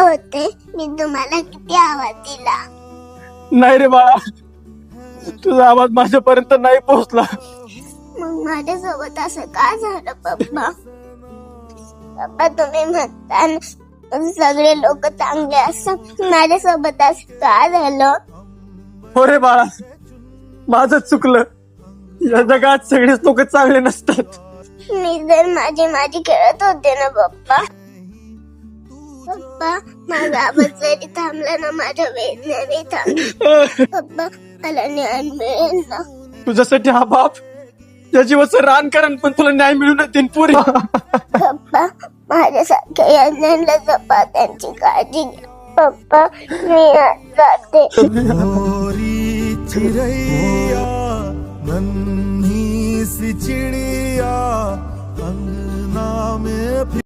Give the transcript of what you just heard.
होते मी तुम्हाला किती आवाज दिला. नाही रे बाळा, तुझा आवाज माझ्यापर्यंत नाही पोहोचला. मग माझ्यासोबत असं का झालं पप्पा? पप्पा तुम्ही म्हणता ना, सगळे लोक चांगले असतात, माझ्यासोबत असं का झालं? हो रे बाळा, माझंच चुकलं. या जगात सगळेच लोक चांगले नसतात. मी जर माझी खेळत होते ना पप्पा. पप्पा माझा आवाज जरी थांबला ना, माझ्या वेदनेने थांबला. पप्पा मला न्याय मिळेल ना? तुझ्यासाठी हा बाप या जीवाचं रान करण, पण तुला न्याय मिळून देईन पुरी. पप्पा माझ्यासारख्या यांना जपा, त्यांची काळजी घ्या. पप्पा मी आज जाते. चिड़ैया नन्ही सी चिड़िया अंगना में